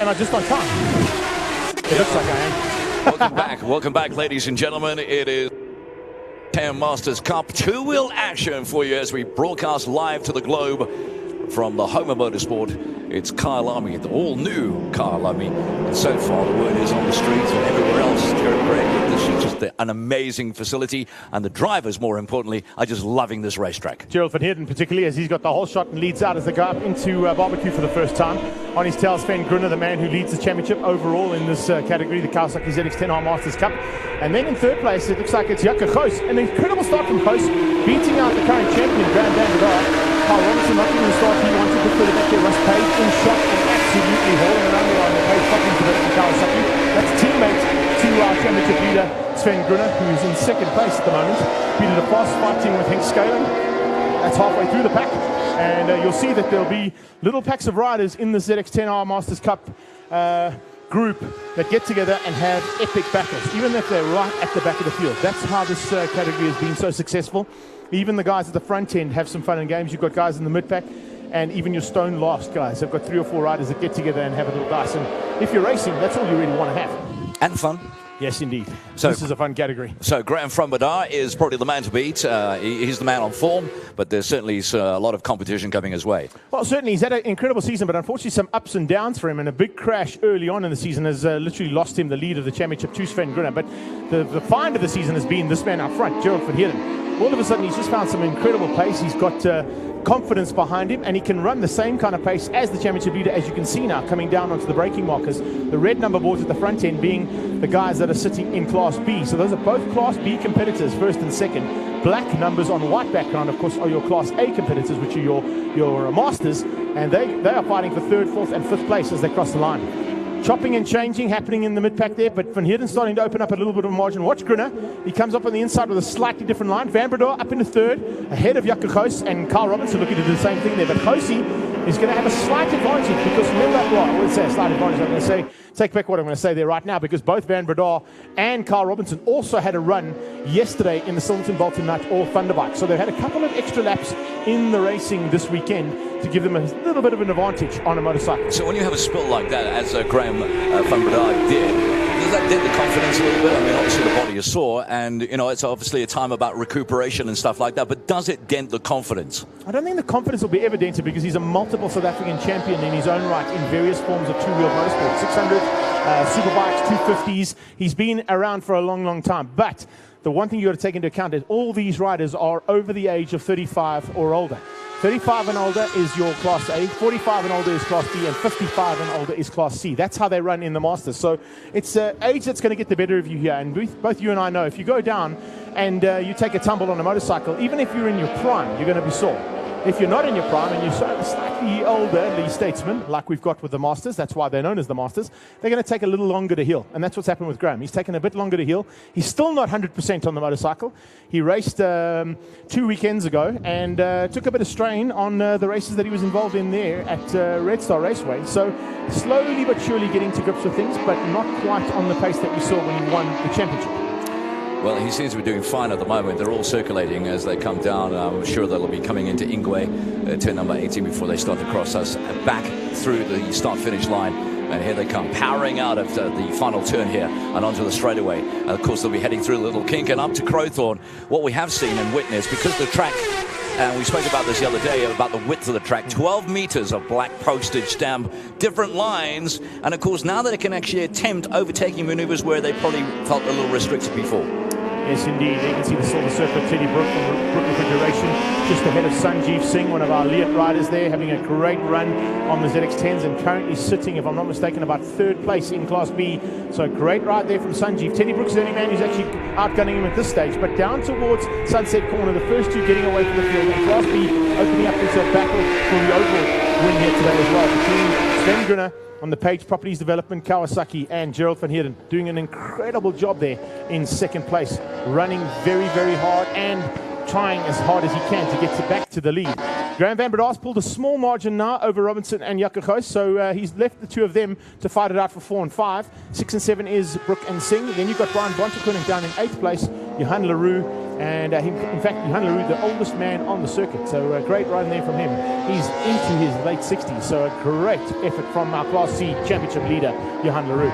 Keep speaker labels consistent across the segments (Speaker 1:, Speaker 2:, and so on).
Speaker 1: am I just on time? It looks like I am.
Speaker 2: Welcome back, ladies and gentlemen. It is Masters Cup two-wheel action for you as we broadcast live to the globe from the home of motorsport. It's Kyalami, the all-new Kyalami. And so far, the word is on the streets and everywhere else, Jared Gray, this is just an amazing facility, and the drivers, more importantly, are just loving this racetrack.
Speaker 1: Gerald van Heerden, particularly, as he's got the whole shot and leads out as they go up into barbecue for the first time. On his tail, Sven Grunner, the man who leads the championship overall in this category, the Kawasaki ZX10 R Masters Cup. And then in third place, it looks like it's Jakke Goos. An incredible start from Goos, beating out the current champion, Graham van der Daar. Carl Robinson not going to start. He wanted to put it back there. Russ Page in shot and absolutely hauling around there on the Page fucking to the Kawasaki. That's teammate to our championship leader, Sven Grunner, who's in second place at the moment. Beat a fast fighting with Henk Scaling. That's halfway through the pack. And you'll see that there'll be little packs of riders in the ZX10R Masters Cup group that get together and have epic battles, even if they're right at the back of the field. That's how this category has been so successful. Even the guys at the front end have some fun and games. You've got guys in the mid-pack, and even your stone last guys have got 3 or 4 riders that get together and have a little dice. And if you're racing, that's all you really want to have.
Speaker 2: And fun.
Speaker 1: Yes, indeed. So this is a fun category.
Speaker 2: So Graham van der Daar is probably the man to beat. He's the man on form, but there's certainly a lot of competition coming his way.
Speaker 1: Well, certainly. He's had an incredible season, but unfortunately some ups and downs for him, and a big crash early on in the season has literally lost him the lead of the championship to Sven Grunner. But the find of the season has been this man up front, Gerald van Heerden. All of a sudden, he's just found some incredible pace. He's got confidence behind him, and he can run the same kind of pace as the championship leader, as you can see now, coming down onto the braking markers. The red number boards at the front end being the guys that are sitting in Class B. So those are both Class B competitors, first and second. Black numbers on white background, of course, are your Class A competitors, which are your Masters, and they are fighting for 3rd, 4th, and 5th place as they cross the line. Chopping and changing happening in the mid-pack there, but Van Heerden starting to open up a little bit of margin. Watch Grunner. He comes up on the inside with a slightly different line. Van der Daar up into 3rd, ahead of Jakke Goos, and Carl Robinson looking to do the same thing there. But Goosie is going to have a slight advantage because remember, well, I wouldn't say a slight advantage. I'm going to say, take back what I'm going to say there right now, because both Van der Daar and Carl Robinson also had a run yesterday in the Silverton Bolton Nut or Thunderbike. So they've had a couple of extra laps in the racing this weekend to give them a little bit of an advantage on a motorcycle.
Speaker 2: So when you have a spill like that, as Graham van der Daar did, does that dent the confidence a little bit? I mean, obviously the body is sore, and you know it's obviously a time about recuperation and stuff like that, but does it dent the confidence?
Speaker 1: I don't think the confidence will be ever dented, because he's a multiple South African champion in his own right in various forms of two-wheel motorsport. 600, superbikes, 250s. He's been around for a long, long time. But the one thing you got to take into account is all these riders are over the age of 35 or older. 35 and older is your Class A, 45 and older is Class B, and 55 and older is Class C. That's how they run in the Masters. So it's age that's going to get the better of you here. And both you and I know, if you go down and you take a tumble on a motorcycle, even if you're in your prime, you're going to be sore. If you're not in your prime and you're slightly older, Lee Statesman, like we've got with the Masters, that's why they're known as the Masters, they're going to take a little longer to heal. And that's what's happened with Graham. He's taken a bit longer to heal. He's still not 100% on the motorcycle. He raced 2 weekends ago and took a bit of strain on the races that he was involved in there at Red Star Raceway. So slowly but surely getting to grips with things, but not quite on the pace that we saw when he won the championship.
Speaker 2: Well, he seems to be doing fine at the moment. They're all circulating as they come down. I'm sure they'll be coming into Ingwe, turn number 18, before they start to cross us back through the start-finish line. And here they come, powering out of the final turn here and onto the straightaway. And of course, they'll be heading through a little kink and up to Crowthorne. What we have seen and witnessed, because the track, and we spoke about this the other day, about the width of the track, 12 meters of black postage stamp, different lines. And of course, now that it can actually attempt overtaking maneuvers where they probably felt a little restricted before.
Speaker 1: Yes, indeed. You can see the Silver Surfer, Teddy Brook from Brook Refrigeration, just ahead of Sanjeev Singh, one of our elite riders there, having a great run on the ZX10s and currently sitting, if I'm not mistaken, about 3rd place in Class B. So great ride there from Sanjeev. Teddy Brook's the only man who's actually outgunning him at this stage, but down towards Sunset Corner, the first two getting away from the field, and Class B opening up into a battle for the overall win here today as well, between Sven Grunner on the Page Properties Development Kawasaki and Gerald van Heerden, doing an incredible job there in 2nd place, running very, very hard and trying as hard as he can to get back to the lead. Graham van der Daar's pulled a small margin now over Robinson and Jakke Goos, so he's left the two of them to fight it out for 4 and 5. 6 and 7 is Brook and Singh. Then you've got Brian Bontekoning down in 8th place, Johan Leroux And in fact, Johan Leroux, the oldest man on the circuit. So a great run there from him. He's into his late 60s. So a great effort from our Class C championship leader, Johan Leroux.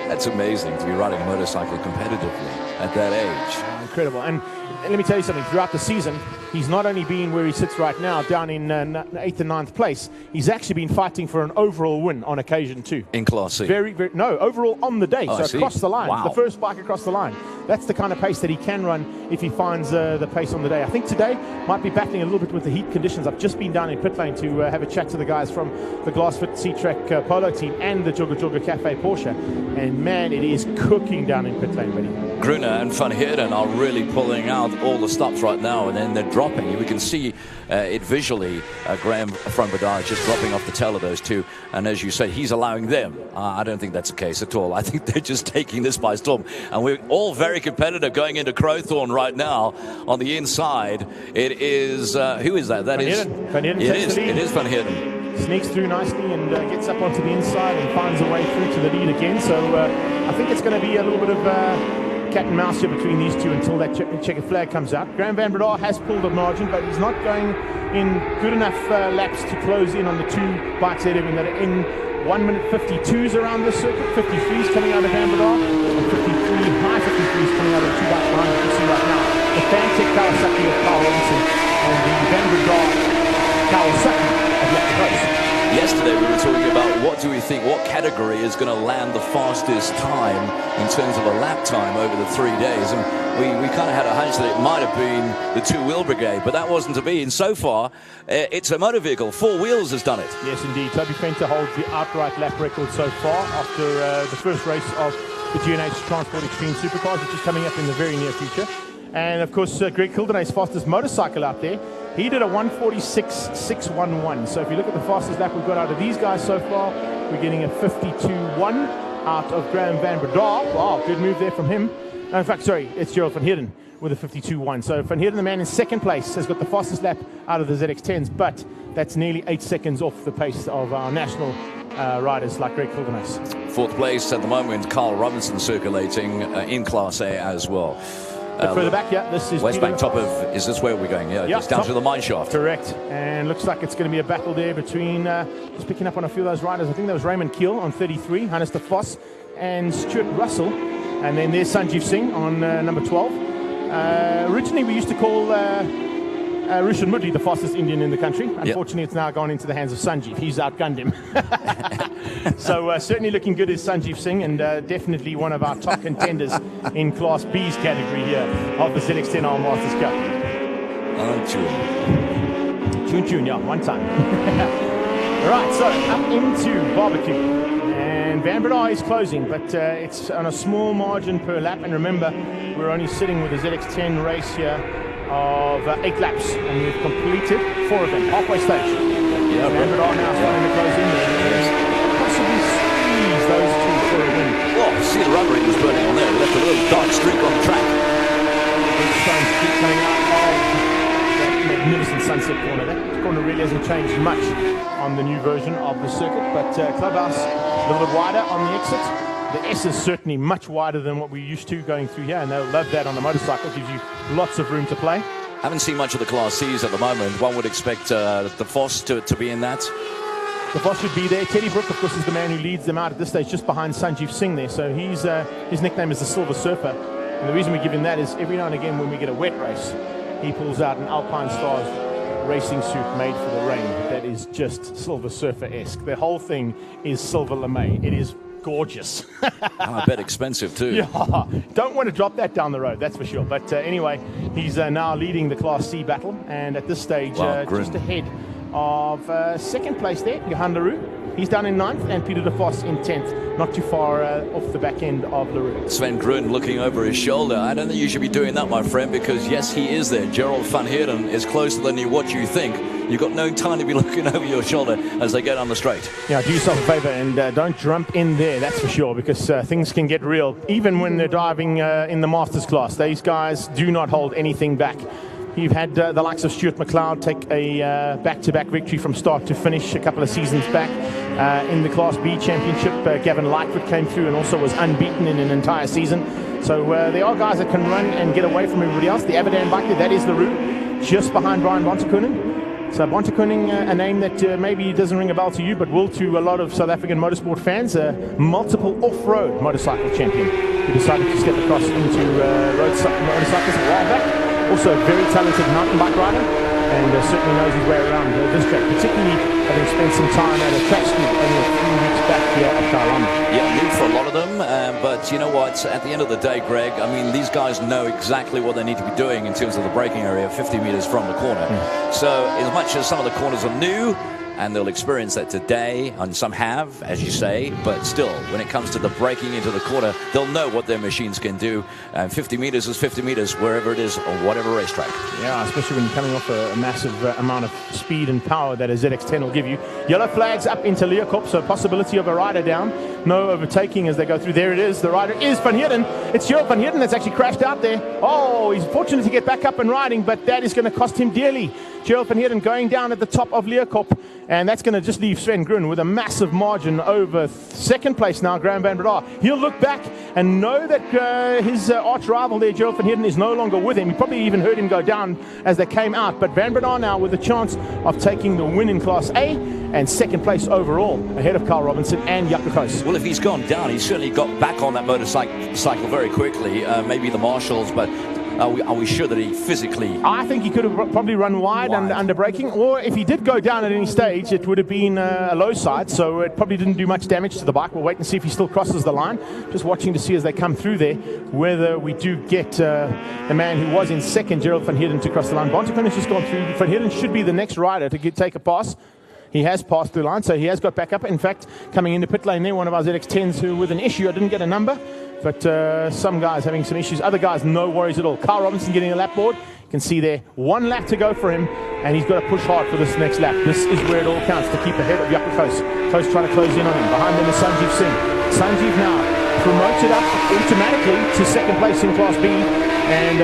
Speaker 2: That's amazing to be riding a motorcycle competitively at that age.
Speaker 1: Incredible. And let me tell you something, throughout the season, he's not only been where he sits right now, down in 8th and 9th place, he's actually been fighting for an overall win on occasion too.
Speaker 2: In Class C?
Speaker 1: No, overall on the day, so across the line.
Speaker 2: Wow.
Speaker 1: The first bike across the line. That's the kind of pace that he can run if he finds the pace on the day. I think today might be battling a little bit with the heat conditions. I've just been down in pit lane to have a chat to the guys from the Glassfoot C-Track Polo team and the Jogga Jogga Cafe Porsche. And man, it is cooking down in pit lane, buddy.
Speaker 2: Gruner and Van Heerden are really pulling out all the stops right now, and then they're dropping. We can see it visually. Graham van Breda just dropping off the tail of those two, and as you say, he's allowing them. I don't think that's the case at all. I think they're just taking this by storm, and we're all very competitive going into Crowthorne right now. On the inside, it is who is that? That is
Speaker 1: Van Heerden.
Speaker 2: It is Van Heerden.
Speaker 1: Sneaks through nicely and gets up onto the inside and finds a way through to the lead again. So I think it's going to be a little bit of cat and mouse here between these two until that checkered flag comes out. Graham van Breda has pulled a margin, but he's not going in good enough laps to close in on the two bikes ahead of him that are in 1 minute 52s around this circuit. 53s coming out of van Breda, and 53, high 53s coming out of the two bikes behind. You can see right now the Fantech Kawasaki of Carl Robinson and the van Breda Kawasaki of Jack Post.
Speaker 2: Yesterday we were talking about what do we think, what category is going to land the fastest time in terms of a lap time over the 3 days, and we kind of had a hunch that it might have been the two-wheel brigade, but that wasn't to be, and so far it's a motor vehicle. Four Wheels has done it.
Speaker 1: Yes, indeed. Toby Fenter holds the outright lap record so far after the first race of the G&H Transport Extreme Supercars, which is coming up in the very near future. And of course, Greg Kildenay's fastest motorcycle out there, he did a 1:46.611. So if you look at the fastest lap we've got out of these guys so far, we're getting a 52.1 out of Graham van Breda. Wow, good move there from him. No, in fact, sorry, it's Gerald van Heerden with a 52.1. So van Heerden, the man in second place, has got the fastest lap out of the ZX10s, but that's nearly 8 seconds off the pace of our national riders like Greg Kildenay's.
Speaker 2: Fourth place at the moment, Carl Robinson circulating in Class A as well.
Speaker 1: Further back, yeah, this is
Speaker 2: West Bank top of, is this where we're going? Yeah, it's down to the mine shaft.
Speaker 1: Correct. And looks like it's going to be a battle there between, just picking up on a few of those riders. I think that was Raymond Keel on 33, Hannes de Vos, and Stuart Russell. And then there's Sanjeev Singh on number 12. Originally, we used to call Rushan Mudli the fastest Indian in the country. Unfortunately, It's now gone into the hands of Sanjeev. He's outgunned him. So certainly looking good is Sanjeev Singh, and definitely one of our top contenders in Class B's category here of the ZX10 Arm Masters Cup. Tune, yeah, one time. Right, so up into barbecue. And Van Breda is closing, but it's on a small margin per lap. And remember, we're only sitting with a ZX10 race here of 8 laps, and we've completed 4 of them, halfway stage.
Speaker 2: Yeah,
Speaker 1: Van Breda now starting to close in there. Possibly squeeze those two for a win.
Speaker 2: Oh, see the rubber was burning on there. We left a little dark streak on the track.
Speaker 1: Sun's keep coming out of that magnificent sunset corner. That corner really hasn't changed much on the new version of the circuit, but Clubhouse a little bit wider on the exit. The S is certainly much wider than what we're used to going through here, and they'll love that on a motorcycle. Gives you lots of room to play.
Speaker 2: Haven't seen much of the Class C's at the moment. One would expect the Foss to be in that.
Speaker 1: The Foss should be there. Teddy Brook, of course, is the man who leads them out at this stage, just behind Sanjeev Singh there. So he's his nickname is the Silver Surfer. And the reason we give him that is every now and again when we get a wet race, he pulls out an Alpine Stars racing suit made for the rain that is just Silver Surfer-esque. The whole thing is silver lame. It is gorgeous.
Speaker 2: I bet expensive too.
Speaker 1: Yeah, don't want to drop that down the road, that's for sure. But anyway, he's now leading the Class C battle, and at this stage, just ahead of second place there, Johan Leroux. He's down in 9th, and Peter de Vos in 10th, not too far off the back end of Leroux.
Speaker 2: Sven Grun looking over his shoulder. I don't think you should be doing that, my friend, because yes, he is there. Gerald van Heerden is closer than what you think. You've got no time to be looking over your shoulder as they get on the straight.
Speaker 1: Yeah, do yourself a favor and don't jump in there, that's for sure, because things can get real. Even when they're driving in the Masters class, these guys do not hold anything back. You've had the likes of Stuart McLeod take a back-to-back victory from start to finish a couple of seasons back in the Class B Championship. Gavin Lightfoot came through and also was unbeaten in an entire season. So there are guys that can run and get away from everybody else. The Aberdan bike there, that is the route, just behind Brian Bontekoning. So Bontekoning, a name that maybe doesn't ring a bell to you, but will to a lot of South African motorsport fans. Multiple off-road motorcycle champion who decided to step across into road motorcycles a while back. Also a very talented mountain bike rider, and certainly knows his way around this track, particularly having spent some time at a track school only a few weeks back here at Kyalami.
Speaker 2: Yeah, new for a lot of them, but you know what, at the end of the day, Greg, I mean, these guys know exactly what they need to be doing in terms of the braking area 50 meters from the corner. So as much as some of the corners are new, and they'll experience that today, and some have, as you say, but still, when it comes to the braking into the corner, they'll know what their machines can do, and 50 meters is 50 meters, wherever it is, on whatever racetrack. Yeah,
Speaker 1: especially when you're coming off a massive amount of speed and power that a ZX10 will give you. Yellow flags up into Leeuwkop, so possibility of a rider down. No overtaking as they go through. There it is, the rider is Van Heerden. It's Gerald Van Heerden that's actually crashed out there. Oh, he's fortunate to get back up and riding, but that is going to cost him dearly. Gerald Van Heerden going down at the top of Leeuwkop, and that's going to just leave Sven Grun with a massive margin over second place now, Graham van Breda. He'll look back and know that his arch rival there, Gerald Van Heerden, is no longer with him. He probably even heard him go down as they came out, but Van Breda now with a chance of taking the win in Class A and second place overall, ahead of Carl Robinson and Jaco Koos.
Speaker 2: Well, if he's gone down, he's certainly got back on that motorcycle very quickly. Maybe the marshals, but are we sure that he physically...
Speaker 1: I think he could have probably run wide. Under braking, or if he did go down at any stage, it would have been a low side, so it probably didn't do much damage to the bike. We'll wait and see if he still crosses the line. Just watching to see as they come through there, whether we do get the man who was in second, Gerald Van Heerden, to cross the line. Bontekoning has just gone through. Van Heerden should be the next rider to take a pass. He has passed through the line, so he has got back up. In fact, coming into pit lane there, one of our ZX10s who with an issue, I didn't get a number, but some guys having some issues. Other guys, no worries at all. Carl Robinson getting a lap board. You can see there, one lap to go for him, and he's got to push hard for this next lap. This is where it all counts, to keep ahead of Jaco Koos. Koos trying to close in on him. Behind them is Sanjeev Singh. Sanjeev now promoted up automatically to second place in Class B, and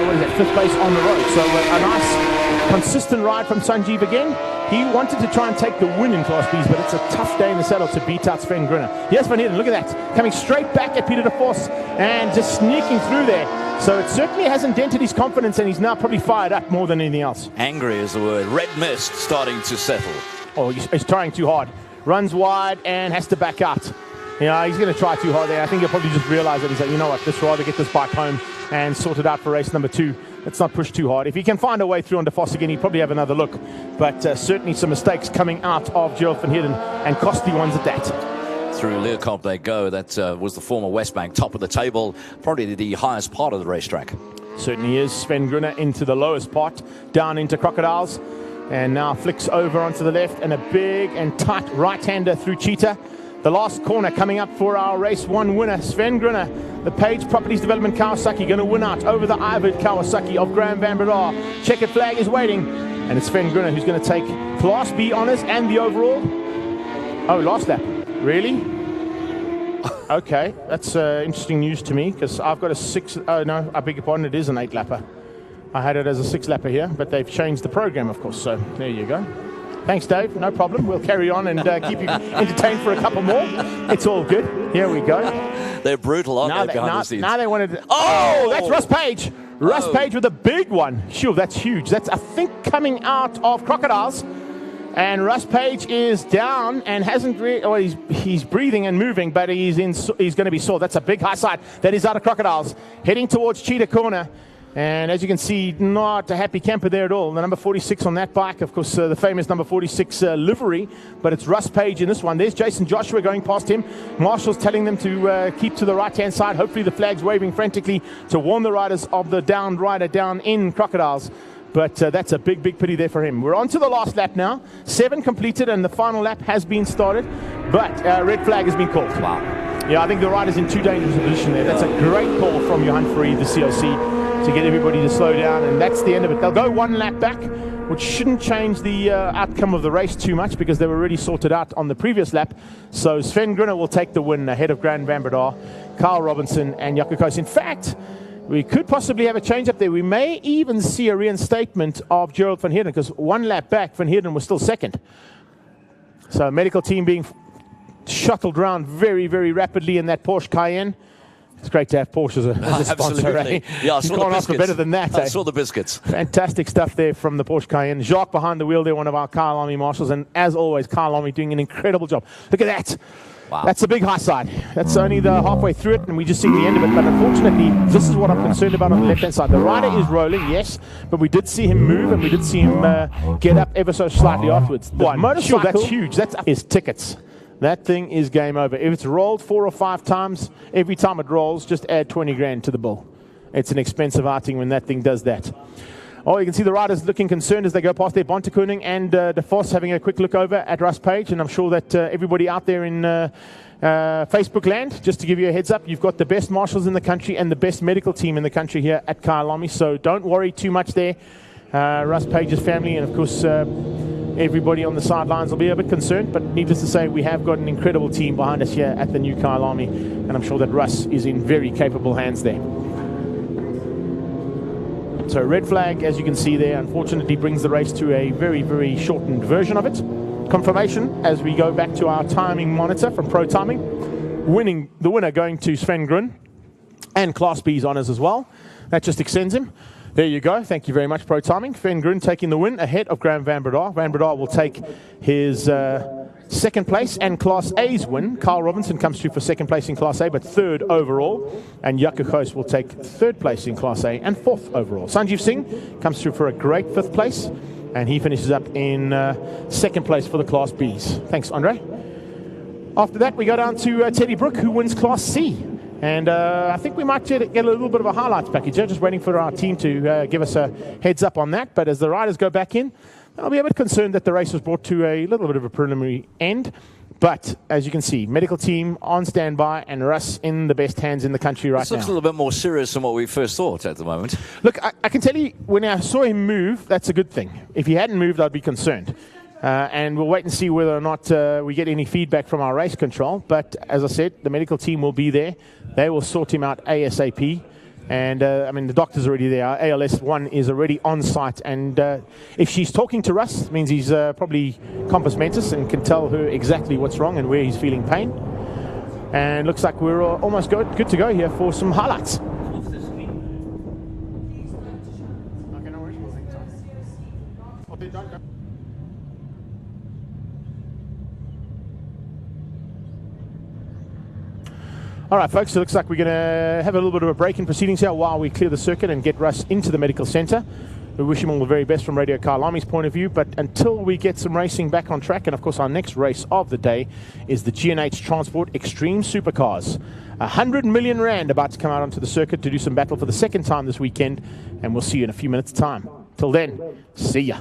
Speaker 1: what is that, fifth place on the road. So a nice, consistent ride from Sanjeev again. He wanted to try and take the win in Class B's, but it's a tough day in the saddle to beat out Sven Grunner. Yes, Van Heerden, look at that. Coming straight back at Peter de Vos and just sneaking through there. So it certainly hasn't dented his confidence, and he's now probably fired up more than anything else.
Speaker 2: Angry is the word. Red mist starting to settle.
Speaker 1: Oh, he's trying too hard. Runs wide and has to back out. Yeah, he's going to try too hard there. I think he'll probably just realize that he's like, you know what, let's rather get this bike home and sort it out for race number 2. Let's not push too hard. If he can find a way through on De Vos again, he'd probably have another look. But certainly some mistakes coming out of Gerald Van Heerden, and costly ones at that.
Speaker 2: Through Leeuwkop they go. That was the former Westbank top of the table, probably the highest part of the racetrack.
Speaker 1: Certainly is. Sven Grunner into the lowest part, down into Crocodiles, and now flicks over onto the left, and a big and tight right-hander through Cheetah. The last corner coming up for our race 1 winner, Sven Grunner. The Page Properties Development Kawasaki going to win out over the Ivored Kawasaki of Graham van Breda. Checkered flag is waiting, and it's Sven Grunner who's going to take Class B honours and the overall. Oh, last lap. Really? Okay, that's interesting news to me, because I've got a 6... Oh, no, I beg your pardon, it is an 8-lapper. I had it as a 6-lapper here, but they've changed the program, of course, so there you go. Thanks, Dave. No problem. We'll carry on and keep you entertained for a couple more. It's all good. Here we go.
Speaker 2: They're brutal, aren't they, behind the scenes?
Speaker 1: Now they wanted to... Oh, that's Russ Page. Russ Page with a big one. Sure, that's huge. That's, I think, coming out of Crocodiles. And Russ Page is down and hasn't really... Well, he's breathing and moving, but he's going to be sore. That's a big high side. That is out of Crocodiles. Heading towards Cheetah Corner. And as you can see, not a happy camper there at all. The number 46 on that bike, of course, the famous number 46 livery, but it's Russ Page in this one. There's Jason Joshua going past him. Marshall's telling them to keep to the right-hand side. Hopefully the flag's waving frantically to warn the riders of the downed rider down in Crocodiles. But that's a big, big pity there for him. We're on to the last lap now. 7 completed, and the final lap has been started. But red flag has been called.
Speaker 2: Wow.
Speaker 1: Yeah, I think the rider's in too dangerous a position there. That's a great call from Johan Fourie, the COC, to get everybody to slow down, and that's the end of it. They'll go 1 lap back, which shouldn't change the outcome of the race too much, because they were already sorted out on the previous lap. So Sven Grunner will take the win ahead of Graham van Breda, Carl Robinson and Jaco Koos. In fact, We could possibly have a change up there. We may even see a reinstatement of Gerald van Heerden, because one lap back, Van Heerden was still second. So medical team being shuttled around very, very rapidly in that Porsche Cayenne. It's great to have Porsche as a sponsor, eh?
Speaker 2: Yeah, I saw the biscuits.
Speaker 1: Better than that,
Speaker 2: I saw the biscuits.
Speaker 1: Fantastic stuff there from the Porsche Cayenne. Jacques behind the wheel there, one of our Kyalami marshals. And as always, Kyalami doing an incredible job. Look at that.
Speaker 2: Wow.
Speaker 1: That's the big high side. That's only the halfway through it, and we just see the end of it. But unfortunately, this is what I'm concerned about on the left-hand side. The rider is rolling, yes, but we did see him move, and we did see him get up ever so slightly afterwards. The motorcycle, that's huge. That's his tickets. That thing is game over. If it's rolled 4 or 5 times, every time it rolls, just add 20 grand to the bill. It's an expensive outing when that thing does that. Oh, you can see the riders looking concerned as they go past there. Bontekoning and De Vos having a quick look over at Russ Page, and I'm sure that everybody out there in Facebook land, just to give you a heads up, you've got the best marshals in the country and the best medical team in the country here at Kyalami, so don't worry too much there. Russ Page's family and, of course, everybody on the sidelines will be a bit concerned, but needless to say, we have got an incredible team behind us here at the new Kyalami, and I'm sure that Russ is in very capable hands there. So red flag, as you can see there, unfortunately brings the race to a very, very shortened version of it. Confirmation as we go back to our timing monitor from Pro Timing. The winner going to Sven Grun, and Class B's honours as well. That just extends him. There you go. Thank you very much, Pro Timing. Sven Grun taking the win ahead of Graham Van Breda. Van Breda will take his second place and Class A's win. Carl Robinson comes through for second place in Class A, but third overall. And Jaco Goos will take third place in Class A and fourth overall. Sanjeev Singh comes through for a great fifth place, and he finishes up in second place for the Class B's. Thanks, Andre. After that, we go down to Teddy Brook, who wins Class C. And I think we might get a little bit of a highlights package. Just waiting for our team to give us a heads up on that. But as the riders go back in, I'll be a bit concerned that the race was brought to a little bit of a preliminary end. But as you can see, medical team on standby and Russ in the best hands in the country right now. This
Speaker 2: looks a little bit more serious than what we first thought at the moment.
Speaker 1: Look, I can tell you, when I saw him move, that's a good thing. If he hadn't moved, I'd be concerned. And we'll wait and see whether or not we get any feedback from our race control. But as I said, the medical team will be there. They will sort him out ASAP. And, I mean, the doctor's already there. Our ALS1 is already on site. And if she's talking to Russ, it means he's probably compass mentis and can tell her exactly what's wrong and where he's feeling pain. And looks like we're almost good to go here for some highlights. All right, folks, so it looks like we're going to have a little bit of a break in proceedings here while we clear the circuit and get Russ into the medical centre. We wish him all the very best from Radio Kyalami's point of view, but until we get some racing back on track, and of course our next race of the day is the G&H Transport Extreme Supercars. 100 million rand about to come out onto the circuit to do some battle for the second time this weekend, and we'll see you in a few minutes' time. Till then, see ya.